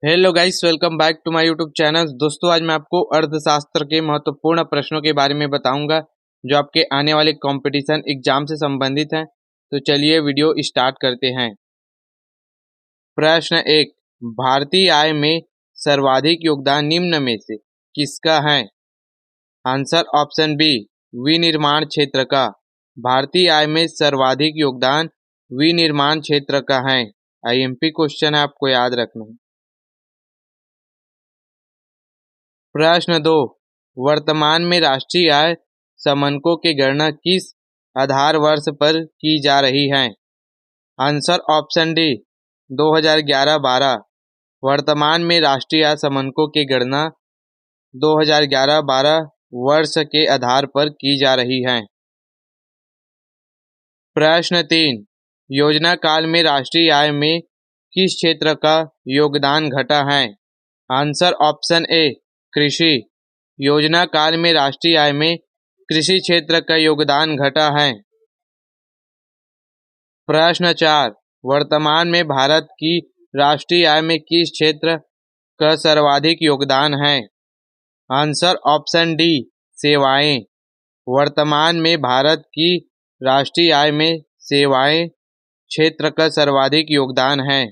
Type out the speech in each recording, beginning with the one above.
Hello guys, welcome back to my YouTube channel. दोस्तों, आज मैं आपको अर्थशास्त्र के महत्वपूर्ण प्रश्नों के बारे में बताऊंगा जो आपके आने वाले कंपटीशन एग्जाम से संबंधित हैं। तो चलिए वीडियो स्टार्ट करते हैं। प्रश्न 1, भारतीय आय में सर्वाधिक योगदान निम्न में से किसका है? आंसर ऑप्शन बी, विनिर्माण क्षेत्र का। भारतीय आय में सर्वाधिक योगदान विनिर्माण क्षेत्र का है। आईएमपी क्वेश्चन है, आपको याद रखना है। प्रश्न 2, वर्तमान में राष्ट्रीय आय समंको की गणना किस आधार वर्ष पर की जा रही है? Answer option D, 2011-12। वर्तमान में राष्ट्रीय आय समंको की गणना 2011-12 वर्ष के आधार पर की जा रही है। प्रश्न 3, योजना काल में राष्ट्रीय आय में किस क्षेत्र का योगदान घटा है? आंसर ऑप्शन ए, कृषि। योजना काल में राष्ट्रीय आय में कृषि क्षेत्र का योगदान घटा है। प्रश्न 4, वर्तमान में भारत की राष्ट्रीय आय में किस क्षेत्र का सर्वाधिक योगदान है? आंसर ऑप्शन डी, सेवाएं। वर्तमान में भारत की राष्ट्रीय आय में सेवाएं क्षेत्र का सर्वाधिक योगदान है।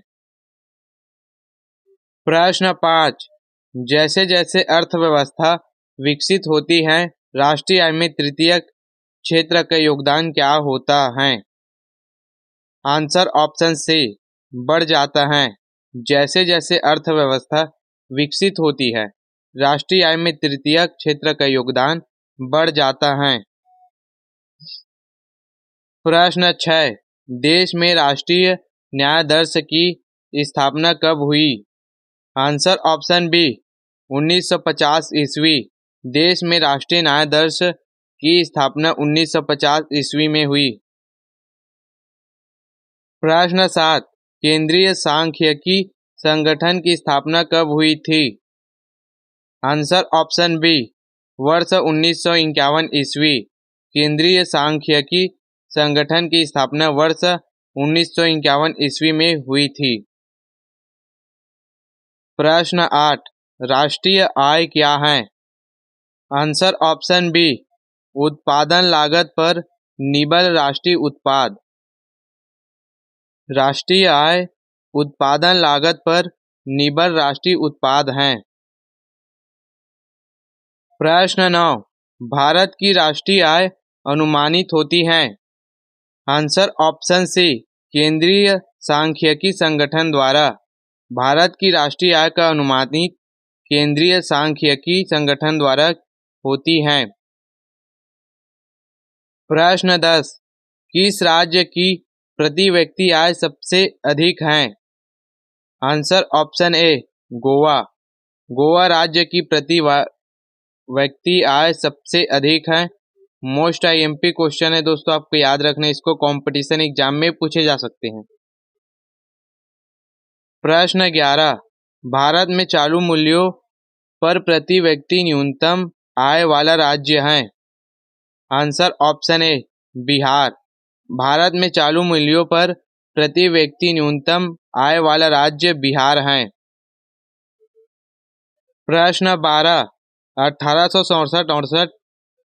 प्रश्न 5, जैसे जैसे अर्थव्यवस्था विकसित होती है, राष्ट्रीय आय में तृतीय क्षेत्र का योगदान क्या होता है? आंसर ऑप्शन सी, बढ़ जाता है। जैसे जैसे अर्थव्यवस्था विकसित होती है, राष्ट्रीय आय में तृतीय क्षेत्र का योगदान बढ़ जाता है। प्रश्न 6, देश में राष्ट्रीय न्यायाधीश की स्थापना कब हुई? आंसर ऑप्शन बी, 1950 ईस्वी। देश में राष्ट्रीय न्यायाधीश की स्थापना 1950 ईस्वी में हुई। प्रश्न 7, केंद्रीय सांख्यिकी संगठन की स्थापना कब हुई थी? आंसर ऑप्शन बी, वर्ष 1951 ईस्वी। केंद्रीय सांख्यिकी संगठन की स्थापना वर्ष 1951 ईस्वी में हुई थी। प्रश्न 8, राष्ट्रीय आय क्या है? आंसर ऑप्शन बी, उत्पादन लागत पर निबल राष्ट्रीय उत्पाद। राष्ट्रीय आय उत्पादन लागत पर निबल राष्ट्रीय उत्पाद है। प्रश्न 9, भारत की राष्ट्रीय आय अनुमानित होती है। आंसर ऑप्शन सी, केंद्रीय सांख्यिकी संगठन द्वारा। भारत की राष्ट्रीय आय का अनुमानित केंद्रीय सांख्यिकी संगठन द्वारा होती है। प्रश्न 10, किस राज्य की प्रति व्यक्ति आय सबसे अधिक है? Answer option A, Goa. Goa राज्य की प्रति व्यक्ति आय सबसे अधिक है। मोस्ट आईएमपी क्वेश्चन है दोस्तों, आपको याद रखना, इसको कंपटीशन एग्जाम में पूछे जा सकते हैं। प्रश्न 11, भारत में चालू मूल्यों पर प्रति व्यक्ति न्यूनतम आय वाला राज्य है। Answer option A, Bihar. Bharat में चालू मूल्यों पर प्रति व्यक्ति न्यूनतम आय वाला राज्य बिहार है। प्रश्न 12, 1867-68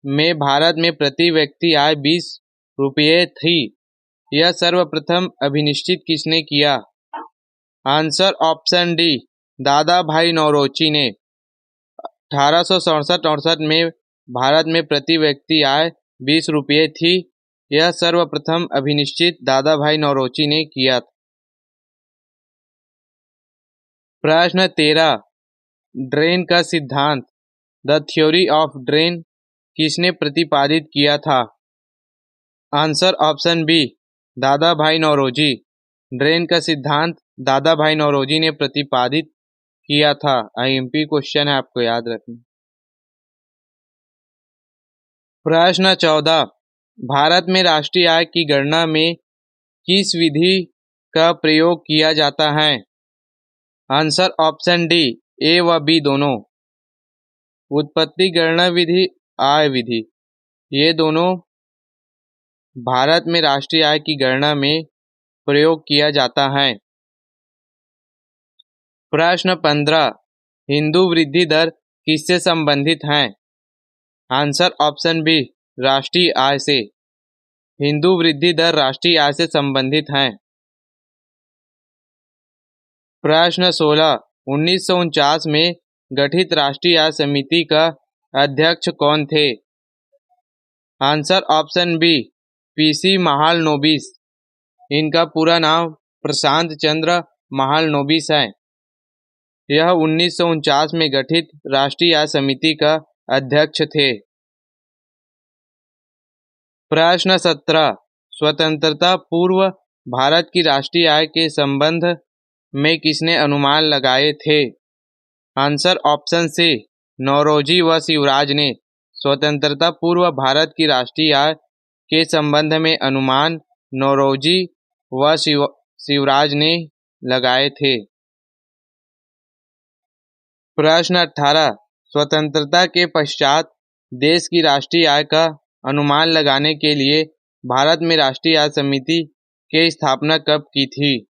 में भारत में प्रति व्यक्ति आय 20 रुपये थी। यह सर्वप्रथम अभिनिश्चित किसने किया? आंसर ऑप्शन डी, दादा भाई नौरोजी ने। 1867-68 में भारत में प्रति व्यक्ति आय 20 रुपये थी। यह सर्वप्रथम अभिनिश्चित दादा भाई नौरोजी ने किया। प्रश्न 13, ड्रेन का सिद्धांत, द थ्योरी ऑफ ड्रेन, किसने प्रतिपादित किया था? आंसर ऑप्शन बी, दादा भाई नौरोजी। ड्रेन का सिद्धांत दादा भाई नौरोजी ने प्रतिपादित किया था। आईएमपी क्वेश्चन है, आपको याद रखना। प्रश्न 14, भारत में राष्ट्रीय आय की गणना में किस विधि का प्रयोग किया जाता है? आंसर ऑप्शन डी, ए व बी दोनों। उत्पत्ति गणना विधि, आय विधि, ये दोनों भारत में राष्ट्रीय आय की गणना में प्रयोग किया जाता है। प्रश्न 15 हिंदू वृद्धि दर किससे संबंधित है? आंसर ऑप्शन बी राष्ट्रीय आय से। हिंदू वृद्धि दर राष्ट्रीय आय से संबंधित है। प्रश्न 16 1949 में गठित राष्ट्रीय आय समिति का अध्यक्ष कौन थे? Answer option B PC Mahalanobis. इनका पूरा नाम प्रशांत चंद्र महालनोबिस है। यह 1949 में गठित राष्ट्रीय आय समिति का अध्यक्ष थे। प्रश्न 17 स्वतंत्रता पूर्व भारत की राष्ट्रीय आय के संबंध में किसने अनुमान लगाए थे? आंसर ऑप्शन सी नौरोजी व शिवराज ने स्वतंत्रता पूर्व भारत की राष्ट्रीय आय के संबंध में अनुमान नौरोजी व शिवराज ने लगाए थे। प्रश्न 18 स्वतंत्रता के पश्चात देश की राष्ट्रीय आय का अनुमान लगाने के लिए भारत में राष्ट्रीय आय समिति की स्थापना कब की थी?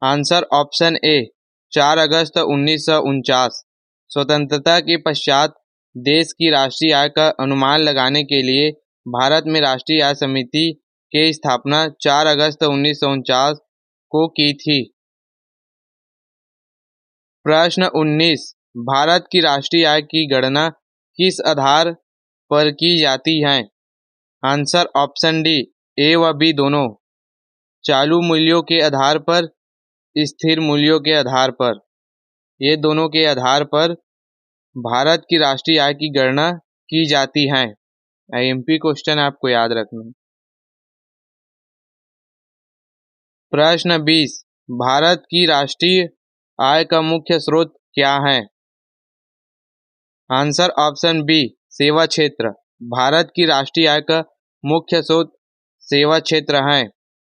आंसर ऑप्शन ए 4 अगस्त 1949। स्वतंत्रता के पश्चात देश की राष्ट्रीय आय का अनुमान लगाने के लिए भारत में राष्ट्रीय आय समिति की स्थापना 4 अगस्त 1949 को की थी। प्रश्न 19 भारत की राष्ट्रीय आय की गणना किस आधार पर की जाती है? आंसर ऑप्शन डी ए व बी दोनों। चालू मूल्यों के आधार पर, स्थिर मूल्यों के आधार पर, ये दोनों के आधार पर भारत की राष्ट्रीय आय की गणना की जाती है। आईएमपी क्वेश्चन आपको याद रखना है। प्रश्न 20 भारत की राष्ट्रीय आय का मुख्य स्रोत क्या है? आंसर ऑप्शन बी सेवा क्षेत्र। भारत की राष्ट्रीय आय का मुख्य स्रोत सेवा क्षेत्र है।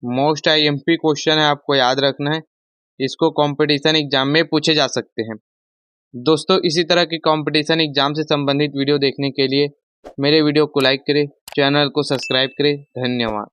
मोस्ट आईएमपी क्वेश्चन है, आपको याद रखना है। इसको कंपटीशन एग्जाम में पूछे जा सकते हैं। दोस्तों इसी तरह की कंपटीशन एग्जाम से संबंधित वीडियो देखने के लिए मेरे वीडियो को लाइक करें, चैनल को सब्सक्राइब करें। धन्यवाद।